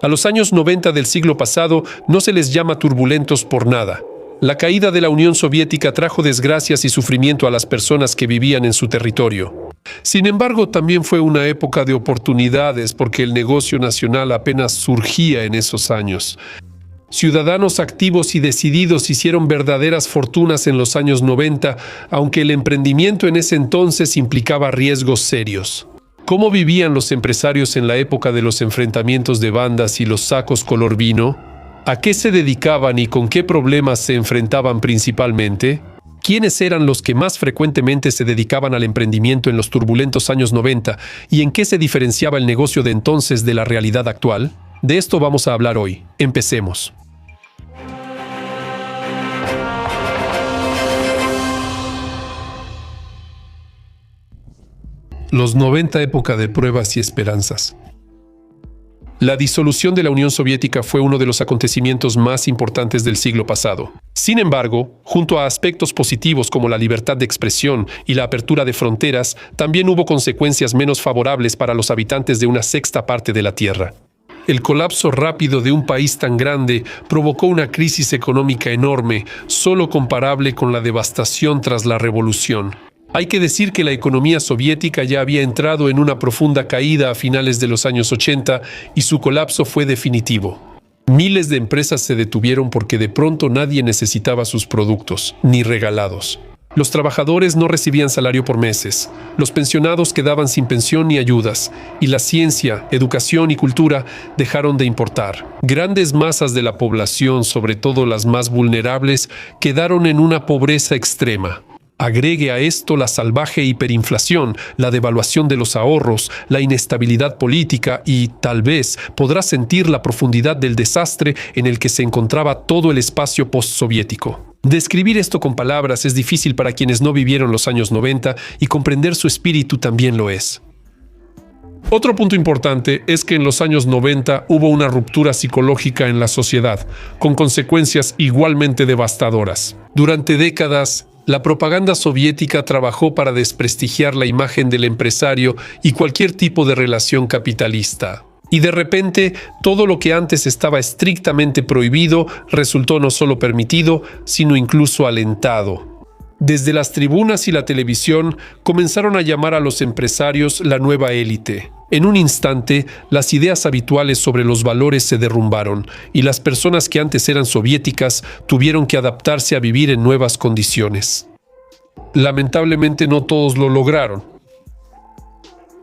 A los años 90 del siglo pasado no se les llama turbulentos por nada. La caída de la Unión Soviética trajo desgracias y sufrimiento a las personas que vivían en su territorio. Sin embargo, también fue una época de oportunidades porque el negocio nacional apenas surgía en esos años. Ciudadanos activos y decididos hicieron verdaderas fortunas en los años 90, aunque el emprendimiento en ese entonces implicaba riesgos serios. ¿Cómo vivían los empresarios en la época de los enfrentamientos de bandas y los sacos color vino? ¿A qué se dedicaban y con qué problemas se enfrentaban principalmente? ¿Quiénes eran los que más frecuentemente se dedicaban al emprendimiento en los turbulentos años 90 y en qué se diferenciaba el negocio de entonces de la realidad actual? De esto vamos a hablar hoy. Empecemos. Los 90, época de pruebas y esperanzas. La disolución de la Unión Soviética fue uno de los acontecimientos más importantes del siglo pasado. Sin embargo, junto a aspectos positivos como la libertad de expresión y la apertura de fronteras, también hubo consecuencias menos favorables para los habitantes de una sexta parte de la Tierra. El colapso rápido de un país tan grande provocó una crisis económica enorme, solo comparable con la devastación tras la revolución. Hay que decir que la economía soviética ya había entrado en una profunda caída a finales de los años 80 y su colapso fue definitivo. Miles de empresas se detuvieron porque de pronto nadie necesitaba sus productos, ni regalados. Los trabajadores no recibían salario por meses, los pensionados quedaban sin pensión ni ayudas, y la ciencia, educación y cultura dejaron de importar. Grandes masas de la población, sobre todo las más vulnerables, quedaron en una pobreza extrema. Agregue a esto la salvaje hiperinflación, la devaluación de los ahorros, la inestabilidad política y, tal vez, podrá sentir la profundidad del desastre en el que se encontraba todo el espacio postsoviético. Describir esto con palabras es difícil para quienes no vivieron los años 90 y comprender su espíritu también lo es. Otro punto importante es que en los años 90 hubo una ruptura psicológica en la sociedad, con consecuencias igualmente devastadoras. Durante décadas, la propaganda soviética trabajó para desprestigiar la imagen del empresario y cualquier tipo de relación capitalista. Y de repente, todo lo que antes estaba estrictamente prohibido resultó no solo permitido, sino incluso alentado. Desde las tribunas y la televisión comenzaron a llamar a los empresarios la nueva élite. En un instante, las ideas habituales sobre los valores se derrumbaron y las personas que antes eran soviéticas tuvieron que adaptarse a vivir en nuevas condiciones. Lamentablemente no todos lo lograron.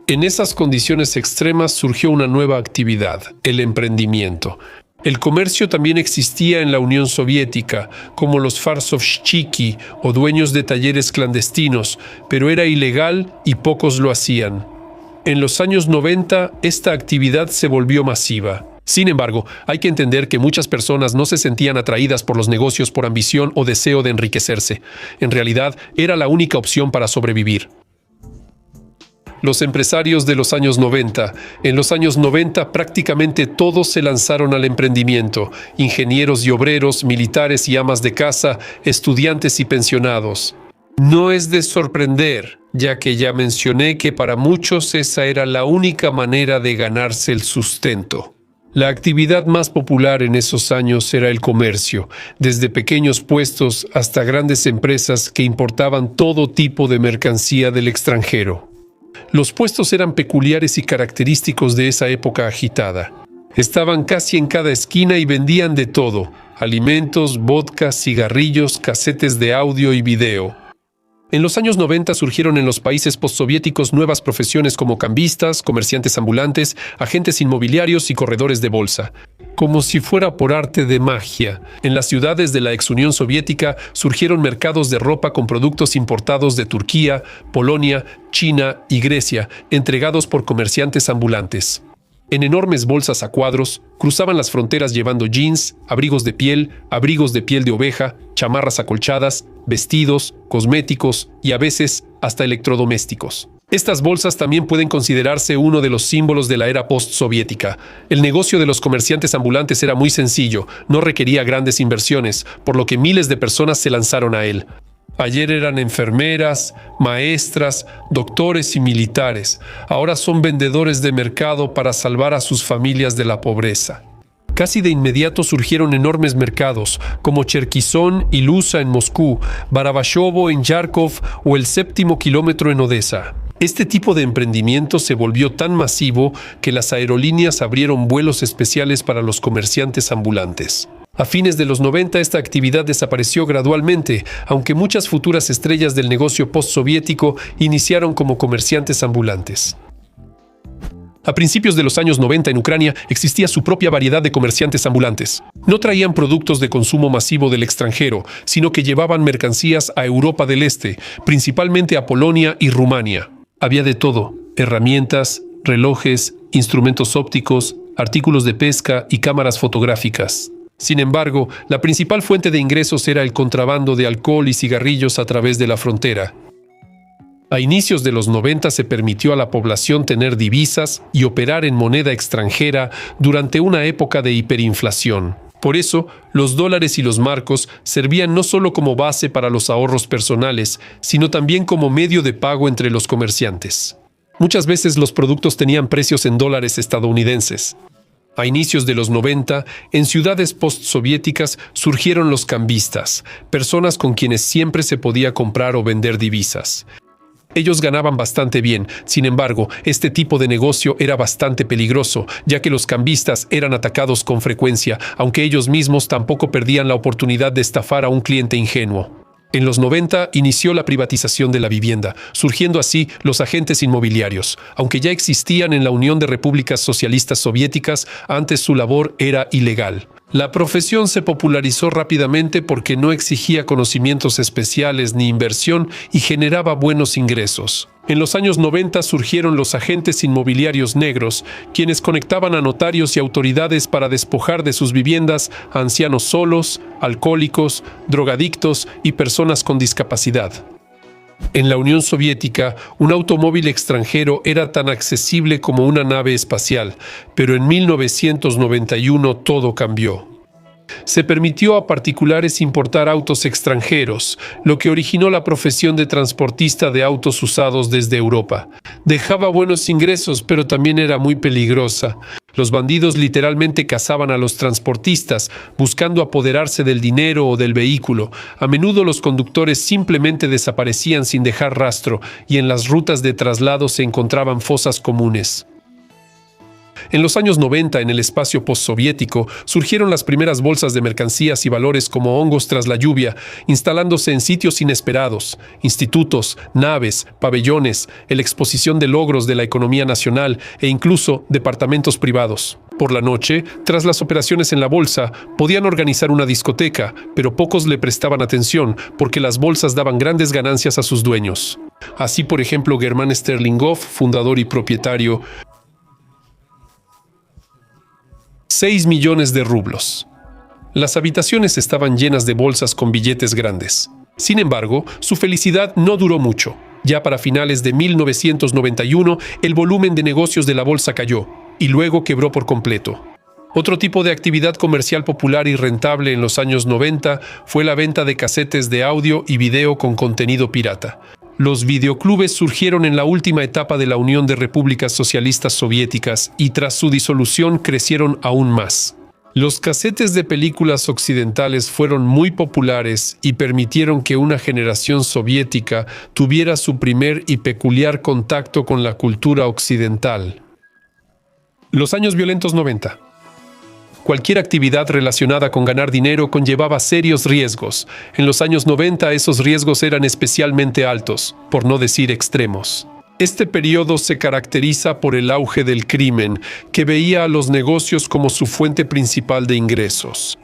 En esas condiciones extremas surgió una nueva actividad, el emprendimiento. El comercio también existía en la Unión Soviética, como los farsovщики o dueños de talleres clandestinos, pero era ilegal y pocos lo hacían. En los años 90, esta actividad se volvió masiva. Sin embargo, hay que entender que muchas personas no se sentían atraídas por los negocios por ambición o deseo de enriquecerse. En realidad, era la única opción para sobrevivir. Los empresarios de los años 90. En los años 90 prácticamente todos se lanzaron al emprendimiento. Ingenieros y obreros, militares y amas de casa, estudiantes y pensionados. No es de sorprender, ya que ya mencioné que para muchos esa era la única manera de ganarse el sustento. La actividad más popular en esos años era el comercio, desde pequeños puestos hasta grandes empresas que importaban todo tipo de mercancía del extranjero. Los puestos eran peculiares y característicos de esa época agitada. Estaban casi en cada esquina y vendían de todo: alimentos, vodka, cigarrillos, casetes de audio y video. En los años 90 surgieron en los países postsoviéticos nuevas profesiones como cambistas, comerciantes ambulantes, agentes inmobiliarios y corredores de bolsa. Como si fuera por arte de magia, en las ciudades de la ex Unión Soviética surgieron mercados de ropa con productos importados de Turquía, Polonia, China y Grecia, entregados por comerciantes ambulantes. En enormes bolsas a cuadros, cruzaban las fronteras llevando jeans, abrigos de piel de oveja, chamarras acolchadas, vestidos, cosméticos y a veces hasta electrodomésticos. Estas bolsas también pueden considerarse uno de los símbolos de la era postsoviética. El negocio de los comerciantes ambulantes era muy sencillo, no requería grandes inversiones, por lo que miles de personas se lanzaron a él. Ayer eran enfermeras, maestras, doctores y militares. Ahora son vendedores de mercado para salvar a sus familias de la pobreza. Casi de inmediato surgieron enormes mercados, como Cherkizón y Lusa en Moscú, Barabashovo en Yarkov o el Séptimo Kilómetro en Odessa. Este tipo de emprendimiento se volvió tan masivo que las aerolíneas abrieron vuelos especiales para los comerciantes ambulantes. A fines de los 90 esta actividad desapareció gradualmente, aunque muchas futuras estrellas del negocio postsoviético iniciaron como comerciantes ambulantes. A principios de los años 90 en Ucrania existía su propia variedad de comerciantes ambulantes. No traían productos de consumo masivo del extranjero, sino que llevaban mercancías a Europa del Este, principalmente a Polonia y Rumania. Había de todo: herramientas, relojes, instrumentos ópticos, artículos de pesca y cámaras fotográficas. Sin embargo, la principal fuente de ingresos era el contrabando de alcohol y cigarrillos a través de la frontera. A inicios de los 90 se permitió a la población tener divisas y operar en moneda extranjera durante una época de hiperinflación. Por eso, los dólares y los marcos servían no solo como base para los ahorros personales, sino también como medio de pago entre los comerciantes. Muchas veces los productos tenían precios en dólares estadounidenses. A inicios de los 90, en ciudades postsoviéticas surgieron los cambistas, personas con quienes siempre se podía comprar o vender divisas. Ellos ganaban bastante bien. Sin embargo, este tipo de negocio era bastante peligroso, ya que los cambistas eran atacados con frecuencia, aunque ellos mismos tampoco perdían la oportunidad de estafar a un cliente ingenuo. En los 90 inició la privatización de la vivienda, surgiendo así los agentes inmobiliarios. Aunque ya existían en la Unión de Repúblicas Socialistas Soviéticas, antes su labor era ilegal. La profesión se popularizó rápidamente porque no exigía conocimientos especiales ni inversión y generaba buenos ingresos. En los años 90 surgieron los agentes inmobiliarios negros, quienes conectaban a notarios y autoridades para despojar de sus viviendas a ancianos solos, alcohólicos, drogadictos y personas con discapacidad. En la Unión Soviética, un automóvil extranjero era tan accesible como una nave espacial, pero en 1991 todo cambió. Se permitió a particulares importar autos extranjeros, lo que originó la profesión de transportista de autos usados desde Europa. Dejaba buenos ingresos, pero también era muy peligrosa. Los bandidos literalmente cazaban a los transportistas, buscando apoderarse del dinero o del vehículo. A menudo los conductores simplemente desaparecían sin dejar rastro, y en las rutas de traslado se encontraban fosas comunes. En los años 90, en el espacio postsoviético, surgieron las primeras bolsas de mercancías y valores como hongos tras la lluvia, instalándose en sitios inesperados: institutos, naves, pabellones, la exposición de logros de la economía nacional e incluso departamentos privados. Por la noche, tras las operaciones en la bolsa, podían organizar una discoteca, pero pocos le prestaban atención porque las bolsas daban grandes ganancias a sus dueños. Así, por ejemplo, Germán Sterlingov, fundador y propietario, 6 millones de rublos. Las habitaciones estaban llenas de bolsas con billetes grandes. Sin embargo, su felicidad no duró mucho. Ya para finales de 1991, el volumen de negocios de la bolsa cayó y luego quebró por completo. Otro tipo de actividad comercial popular y rentable en los años 90 fue la venta de casetes de audio y video con contenido pirata. Los videoclubes surgieron en la última etapa de la Unión de Repúblicas Socialistas Soviéticas y tras su disolución crecieron aún más. Los casetes de películas occidentales fueron muy populares y permitieron que una generación soviética tuviera su primer y peculiar contacto con la cultura occidental. Los años violentos 90. Cualquier actividad relacionada con ganar dinero conllevaba serios riesgos. En los años 90 esos riesgos eran especialmente altos, por no decir extremos. Este periodo se caracteriza por el auge del crimen, que veía a los negocios como su fuente principal de ingresos.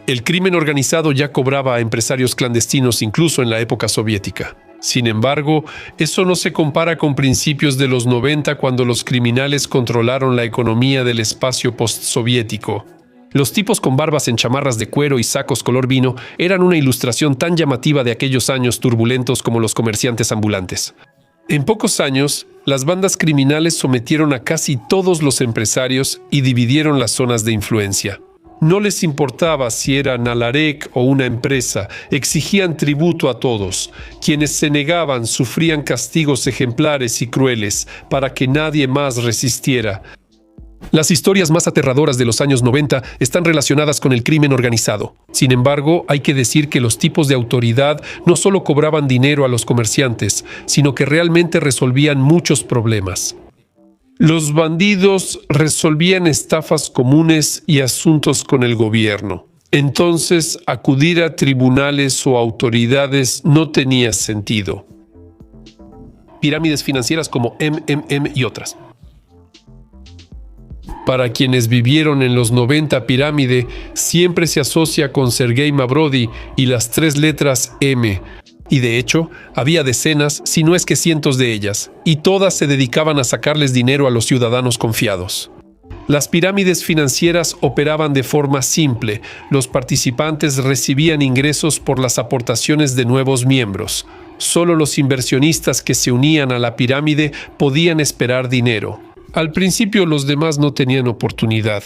El crimen organizado ya cobraba a empresarios clandestinos incluso en la época soviética. Sin embargo, eso no se compara con principios de los 90 cuando los criminales controlaron la economía del espacio postsoviético. Los tipos con barbas en chamarras de cuero y sacos color vino eran una ilustración tan llamativa de aquellos años turbulentos como los comerciantes ambulantes. En pocos años, las bandas criminales sometieron a casi todos los empresarios y dividieron las zonas de influencia. No les importaba si era Nalarec o una empresa, exigían tributo a todos. Quienes se negaban sufrían castigos ejemplares y crueles para que nadie más resistiera. Las historias más aterradoras de los años 90 están relacionadas con el crimen organizado. Sin embargo, hay que decir que los tipos de autoridad no solo cobraban dinero a los comerciantes, sino que realmente resolvían muchos problemas. Los bandidos resolvían estafas comunes y asuntos con el gobierno. Entonces, acudir a tribunales o autoridades no tenía sentido. Pirámides financieras como MMM y otras. Para quienes vivieron en los 90, pirámide siempre se asocia con Sergei Mabrodi y las 3 letras M. Y de hecho, había decenas, si no es que cientos de ellas, y todas se dedicaban a sacarles dinero a los ciudadanos confiados. Las pirámides financieras operaban de forma simple. Los participantes recibían ingresos por las aportaciones de nuevos miembros. Solo los inversionistas que se unían a la pirámide podían esperar dinero. Al principio los demás no tenían oportunidad.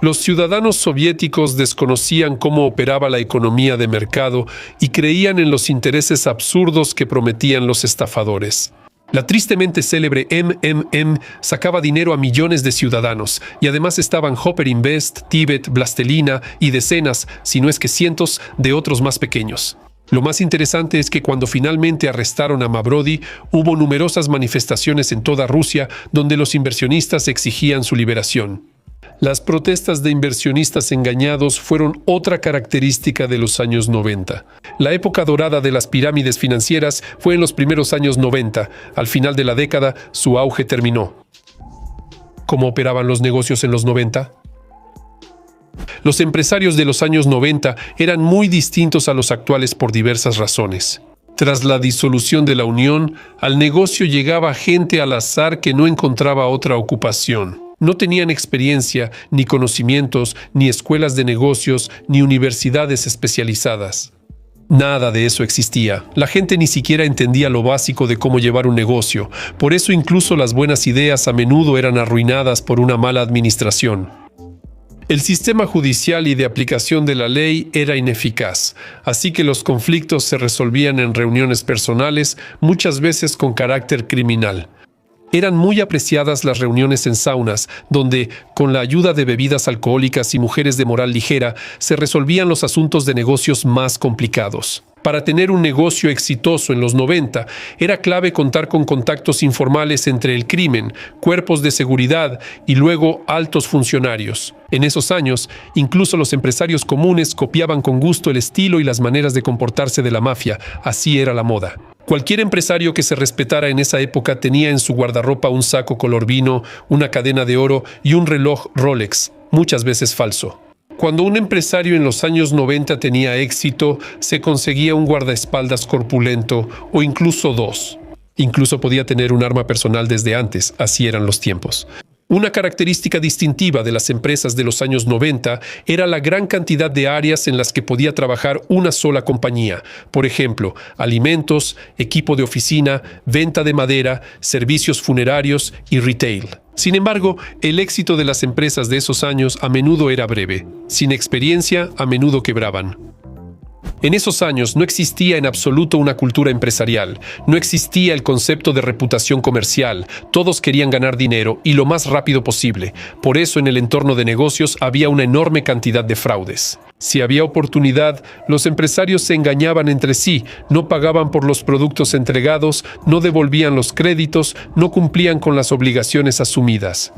Los ciudadanos soviéticos desconocían cómo operaba la economía de mercado y creían en los intereses absurdos que prometían los estafadores. La tristemente célebre MMM sacaba dinero a millones de ciudadanos y además estaban Hopper Invest, Tibet, Blastelina y decenas, si no es que cientos, de otros más pequeños. Lo más interesante es que cuando finalmente arrestaron a Mabrodi, hubo numerosas manifestaciones en toda Rusia donde los inversionistas exigían su liberación. Las protestas de inversionistas engañados fueron otra característica de los años 90. La época dorada de las pirámides financieras fue en los primeros años 90. Al final de la década, su auge terminó. ¿Cómo operaban los negocios en los 90? Los empresarios de los años 90 eran muy distintos a los actuales por diversas razones. Tras la disolución de la Unión, al negocio llegaba gente al azar que no encontraba otra ocupación. No tenían experiencia, ni conocimientos, ni escuelas de negocios, ni universidades especializadas. Nada de eso existía. La gente ni siquiera entendía lo básico de cómo llevar un negocio. Por eso incluso las buenas ideas a menudo eran arruinadas por una mala administración. El sistema judicial y de aplicación de la ley era ineficaz, así que los conflictos se resolvían en reuniones personales, muchas veces con carácter criminal. Eran muy apreciadas las reuniones en saunas, donde, con la ayuda de bebidas alcohólicas y mujeres de moral ligera, se resolvían los asuntos de negocios más complicados. Para tener un negocio exitoso en los 90, era clave contar con contactos informales entre el crimen, cuerpos de seguridad y luego altos funcionarios. En esos años, incluso los empresarios comunes copiaban con gusto el estilo y las maneras de comportarse de la mafia. Así era la moda. Cualquier empresario que se respetara en esa época tenía en su guardarropa un saco color vino, una cadena de oro y un reloj Rolex, muchas veces falso. Cuando un empresario en los años 90 tenía éxito, se conseguía un guardaespaldas corpulento o incluso 2. Incluso podía tener un arma personal desde antes, así eran los tiempos. Una característica distintiva de las empresas de los años 90 era la gran cantidad de áreas en las que podía trabajar una sola compañía. Por ejemplo, alimentos, equipo de oficina, venta de madera, servicios funerarios y retail. Sin embargo, el éxito de las empresas de esos años a menudo era breve. Sin experiencia, a menudo quebraban. En esos años no existía en absoluto una cultura empresarial, no existía el concepto de reputación comercial, todos querían ganar dinero y lo más rápido posible. Por eso en el entorno de negocios había una enorme cantidad de fraudes. Si había oportunidad, los empresarios se engañaban entre sí, no pagaban por los productos entregados, no devolvían los créditos, no cumplían con las obligaciones asumidas.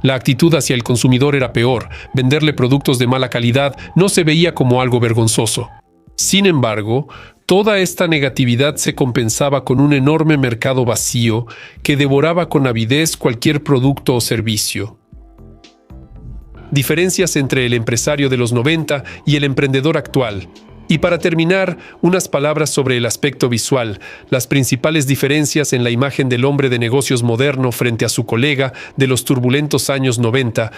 La actitud hacia el consumidor era peor, venderle productos de mala calidad no se veía como algo vergonzoso. Sin embargo, toda esta negatividad se compensaba con un enorme mercado vacío que devoraba con avidez cualquier producto o servicio. Diferencias entre el empresario de los 90 y el emprendedor actual. Y para terminar, unas palabras sobre el aspecto visual, las principales diferencias en la imagen del hombre de negocios moderno frente a su colega de los turbulentos años 90.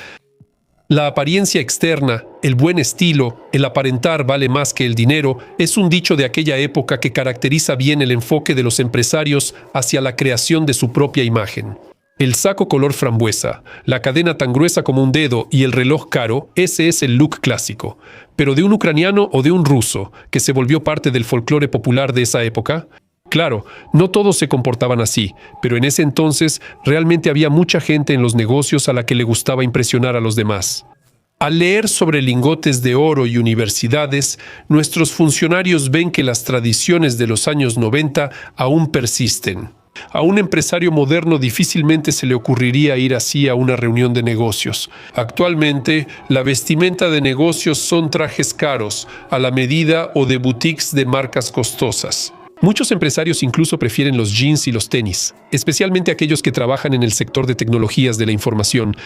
La apariencia externa, el buen estilo, el aparentar vale más que el dinero, es un dicho de aquella época que caracteriza bien el enfoque de los empresarios hacia la creación de su propia imagen. El saco color frambuesa, la cadena tan gruesa como un dedo y el reloj caro, ese es el look clásico. Pero de un ucraniano o de un ruso, que se volvió parte del folclore popular de esa época. Claro, no todos se comportaban así, pero en ese entonces realmente había mucha gente en los negocios a la que le gustaba impresionar a los demás. Al leer sobre lingotes de oro y universidades, nuestros funcionarios ven que las tradiciones de los años 90 aún persisten. A un empresario moderno difícilmente se le ocurriría ir así a una reunión de negocios. Actualmente, la vestimenta de negocios son trajes caros, a la medida o de boutiques de marcas costosas. Muchos empresarios incluso prefieren los jeans y los tenis, especialmente aquellos que trabajan en el sector de tecnologías de la información.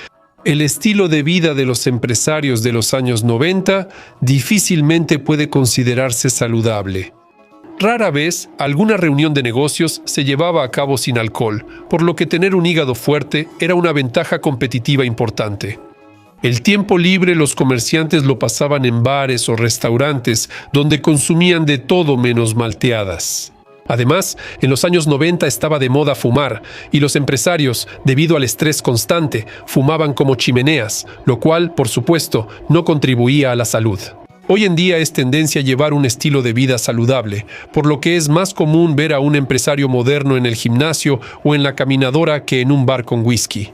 El estilo de vida de los empresarios de los años 90 difícilmente puede considerarse saludable. Rara vez, alguna reunión de negocios se llevaba a cabo sin alcohol, por lo que tener un hígado fuerte era una ventaja competitiva importante. El tiempo libre los comerciantes lo pasaban en bares o restaurantes, donde consumían de todo menos malteadas. Además, en los años 90 estaba de moda fumar, y los empresarios, debido al estrés constante, fumaban como chimeneas, lo cual, por supuesto, no contribuía a la salud. Hoy en día es tendencia llevar un estilo de vida saludable, por lo que es más común ver a un empresario moderno en el gimnasio o en la caminadora que en un bar con whisky.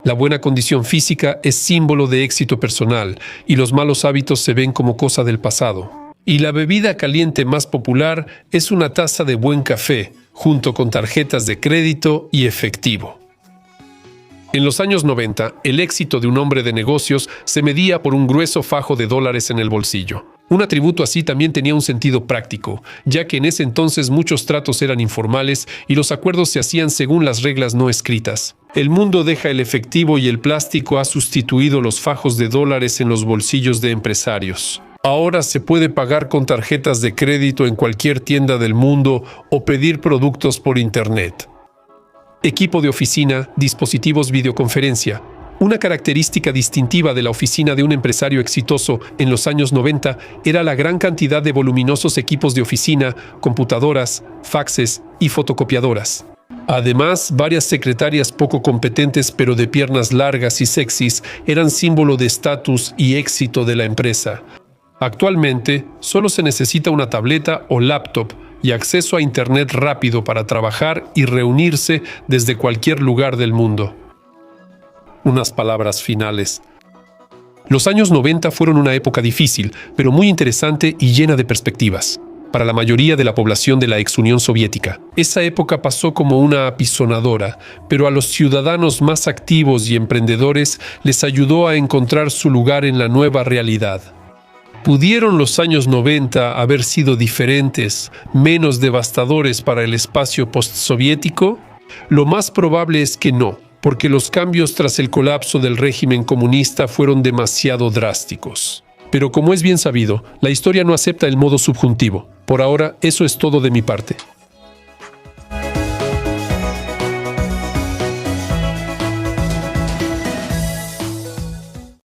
La buena condición física es símbolo de éxito personal, y los malos hábitos se ven como cosa del pasado. Y la bebida caliente más popular es una taza de buen café, junto con tarjetas de crédito y efectivo. En los años 90, el éxito de un hombre de negocios se medía por un grueso fajo de dólares en el bolsillo. Un atributo así también tenía un sentido práctico, ya que en ese entonces muchos tratos eran informales y los acuerdos se hacían según las reglas no escritas. El mundo deja el efectivo y el plástico ha sustituido los fajos de dólares en los bolsillos de empresarios. Ahora se puede pagar con tarjetas de crédito en cualquier tienda del mundo o pedir productos por Internet. Equipo de oficina, dispositivos videoconferencia. Una característica distintiva de la oficina de un empresario exitoso en los años 90 era la gran cantidad de voluminosos equipos de oficina, computadoras, faxes y fotocopiadoras. Además, varias secretarias poco competentes pero de piernas largas y sexys eran símbolo de estatus y éxito de la empresa. Actualmente, solo se necesita una tableta o laptop y acceso a Internet rápido para trabajar y reunirse desde cualquier lugar del mundo. Unas palabras finales. Los años 90 fueron una época difícil, pero muy interesante y llena de perspectivas. Para la mayoría de la población de la ex Unión Soviética, esa época pasó como una apisonadora, pero a los ciudadanos más activos y emprendedores les ayudó a encontrar su lugar en la nueva realidad. ¿Pudieron los años 90 haber sido diferentes, menos devastadores para el espacio postsoviético? Lo más probable es que no, porque los cambios tras el colapso del régimen comunista fueron demasiado drásticos. Pero como es bien sabido, la historia no acepta el modo subjuntivo. Por ahora, eso es todo de mi parte.